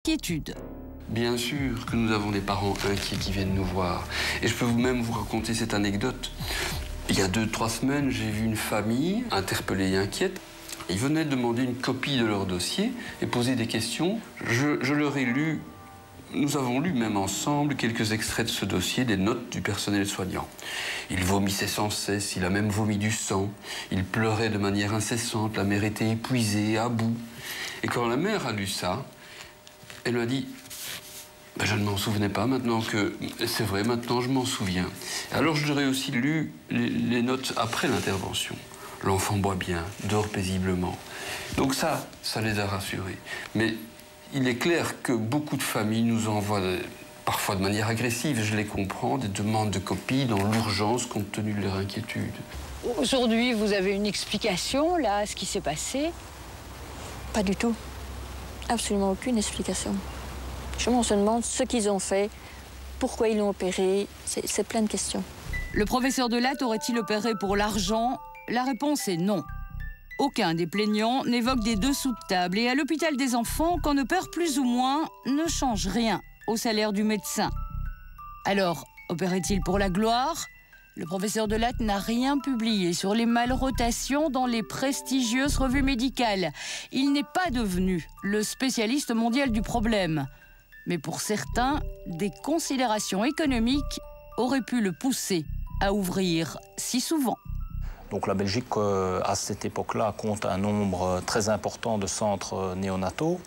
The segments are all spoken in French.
Inquiétude. Bien sûr que nous avons des parents inquiets qui viennent nous voir. Et je peux même vous raconter cette anecdote. Il y a 2-3 semaines, j'ai vu une famille interpellée et inquiète. Ils venaient demander une copie de leur dossier et poser des questions. Je leur ai lu, nous avons lu même ensemble quelques extraits de ce dossier, des notes du personnel soignant. Il vomissait sans cesse, il a même vomi du sang. Il pleurait de manière incessante, la mère était épuisée, à bout. Et quand la mère a lu ça, elle m'a dit ben, « Je ne m'en souvenais pas, maintenant que... C'est vrai, maintenant je m'en souviens. » Alors je leur ai aussi lu les notes après l'intervention. L'enfant boit bien, dort paisiblement. Donc ça les a rassurés. Mais il est clair que beaucoup de familles nous envoient, parfois de manière agressive, je les comprends, des demandes de copies dans l'urgence compte tenu de leur inquiétude. Aujourd'hui, vous avez une explication, là, à ce qui s'est passé? Pas du tout. Absolument aucune explication. On se demande ce qu'ils ont fait, pourquoi ils l'ont opéré, c'est plein de questions. Le professeur Delatte aurait-il opéré pour l'argent? La réponse est non. Aucun des plaignants n'évoque des dessous de table et à l'hôpital des enfants, qu'on opère plus ou moins, ne change rien au salaire du médecin. Alors, opérait-il pour la gloire? Le professeur Delatte n'a rien publié sur les malrotations dans les prestigieuses revues médicales. Il n'est pas devenu le spécialiste mondial du problème. Mais pour certains, des considérations économiques auraient pu le pousser à ouvrir si souvent. Donc la Belgique, à cette époque-là, compte un nombre très important de centres néonataux.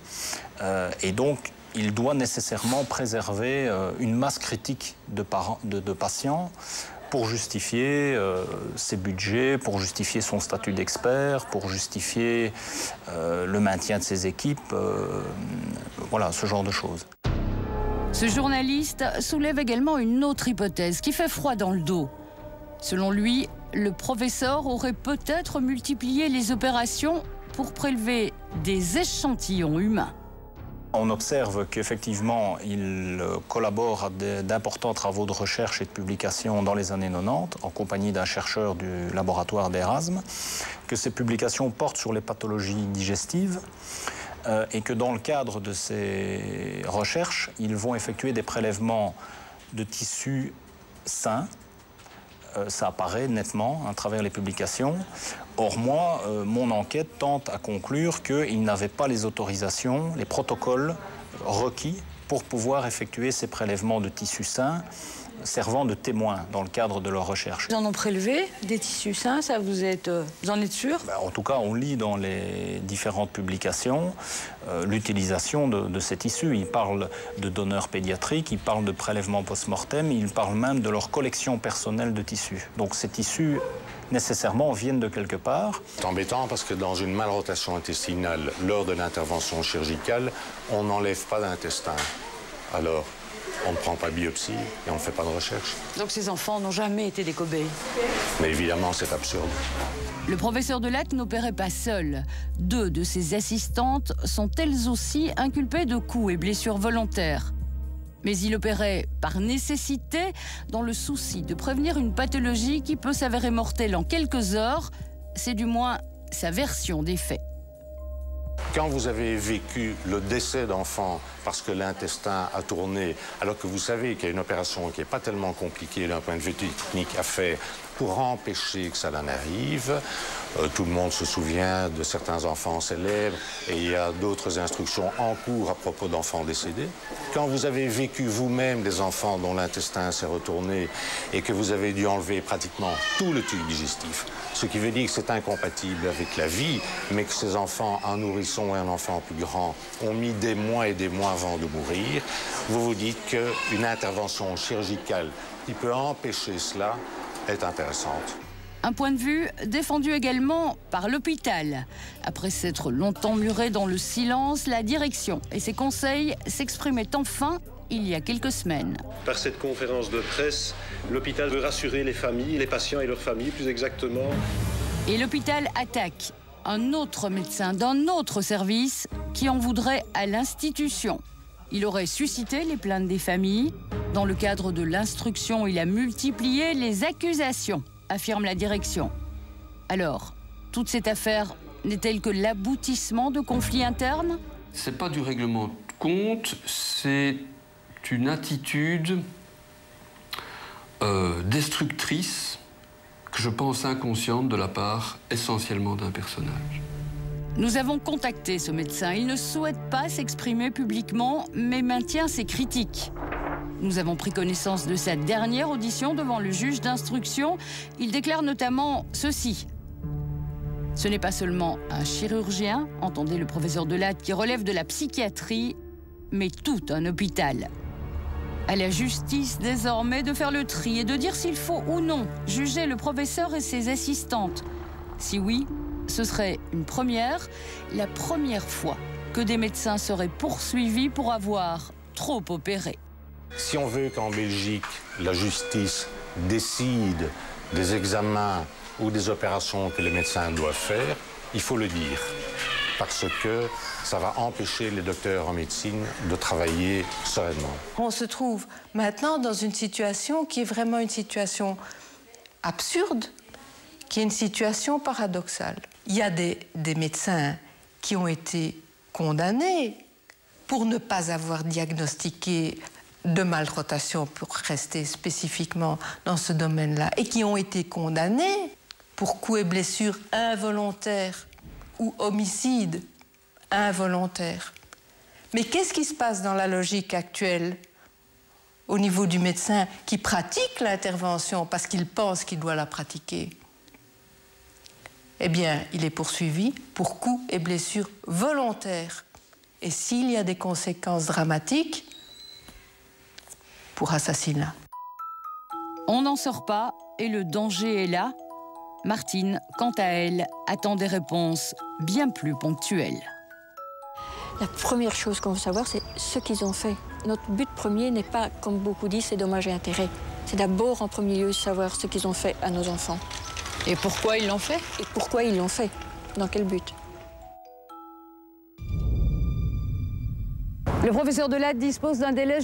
Et donc, il doit nécessairement préserver une masse critique de patients pour justifier ses budgets, pour justifier son statut d'expert, pour justifier le maintien de ses équipes, voilà, ce genre de choses. Ce journaliste soulève également une autre hypothèse qui fait froid dans le dos. Selon lui, le professeur aurait peut-être multiplié les opérations pour prélever des échantillons humains. On observe qu'effectivement, il collabore à d'importants travaux de recherche et de publication dans les années 90, en compagnie d'un chercheur du laboratoire d'Erasme, que ces publications portent sur les pathologies digestives et que dans le cadre de ces recherches, ils vont effectuer des prélèvements de tissus sains. Ça apparaît nettement à travers les publications. Or, moi, mon enquête tente à conclure qu'ils n'avaient pas les autorisations, les protocoles requis pour pouvoir effectuer ces prélèvements de tissus sains servant de témoins dans le cadre de leur recherche. Ils en ont prélevé des tissus sains, ça vous en êtes sûr? En tout cas, on lit dans les différentes publications l'utilisation de ces tissus. Ils parlent de donneurs pédiatriques, ils parlent de prélèvements post-mortem, ils parlent même de leur collection personnelle de tissus. Donc ces tissus, nécessairement, viennent de quelque part. C'est embêtant parce que dans une malrotation intestinale, lors de l'intervention chirurgicale, on n'enlève pas d'intestin. Alors, on ne prend pas de biopsie et on ne fait pas de recherche. Donc ces enfants n'ont jamais été des cobayes? Mais évidemment, c'est absurde. Le professeur Delatte n'opérait pas seul. 2 de ses assistantes sont elles aussi inculpées de coups et blessures volontaires. Mais il opérait par nécessité, dans le souci de prévenir une pathologie qui peut s'avérer mortelle en quelques heures. C'est du moins sa version des faits. Quand vous avez vécu le décès d'enfants parce que l'intestin a tourné, alors que vous savez qu'il y a une opération qui n'est pas tellement compliquée d'un point de vue technique à faire pour empêcher que ça en arrive, tout le monde se souvient de certains enfants célèbres et il y a d'autres instructions en cours à propos d'enfants décédés. Quand vous avez vécu vous-même des enfants dont l'intestin s'est retourné et que vous avez dû enlever pratiquement tout le tube digestif, ce qui veut dire que c'est incompatible avec la vie, mais que ces enfants, un nourrisson et un enfant plus grand, ont mis des mois et des mois avant de mourir, vous vous dites qu'une intervention chirurgicale qui peut empêcher cela est intéressante. Un point de vue défendu également par l'hôpital. Après s'être longtemps muré dans le silence, la direction et ses conseils s'exprimaient enfin il y a quelques semaines. Par cette conférence de presse, l'hôpital veut rassurer les familles, les patients et leurs familles plus exactement. Et l'hôpital attaque un autre médecin d'un autre service qui en voudrait à l'institution. Il aurait suscité les plaintes des familles. Dans le cadre de l'instruction, il a multiplié les accusations, affirme la direction. Alors, toute cette affaire n'est-elle que l'aboutissement de conflits internes? C'est pas du règlement compte, c'est une attitude destructrice que je pense inconsciente de la part essentiellement d'un personnage. Nous avons contacté ce médecin. Il ne souhaite pas s'exprimer publiquement, mais maintient ses critiques. Nous avons pris connaissance de sa dernière audition devant le juge d'instruction. Il déclare notamment ceci. Ce n'est pas seulement un chirurgien, entendez le professeur Delatte, qui relève de la psychiatrie, mais tout un hôpital. À la justice, désormais, de faire le tri et de dire s'il faut ou non juger le professeur et ses assistantes. Si oui, ce serait une première, la première fois que des médecins seraient poursuivis pour avoir trop opéré. Si on veut qu'en Belgique, la justice décide des examens ou des opérations que les médecins doivent faire, il faut le dire. Parce que ça va empêcher les docteurs en médecine de travailler sereinement. On se trouve maintenant dans une situation qui est vraiment une situation absurde, qui est une situation paradoxale. Il y a des médecins qui ont été condamnés pour ne pas avoir diagnostiqué de malrotation, pour rester spécifiquement dans ce domaine-là, et qui ont été condamnés pour coups et blessures involontaires ou homicide involontaire. Mais qu'est-ce qui se passe dans la logique actuelle au niveau du médecin qui pratique l'intervention parce qu'il pense qu'il doit la pratiquer? Eh bien, il est poursuivi pour coups et blessures volontaires. Et s'il y a des conséquences dramatiques, pour assassinat. On n'en sort pas et le danger est là. Martine, quant à elle, attend des réponses bien plus ponctuelles. La première chose qu'on veut savoir, c'est ce qu'ils ont fait. Notre but premier n'est pas, comme beaucoup disent, c'est dommages et intérêts. C'est d'abord, en premier lieu, savoir ce qu'ils ont fait à nos enfants. Et pourquoi ils l'ont fait? Et pourquoi ils l'ont fait? Dans quel but? Le professeur Delatte dispose d'un délai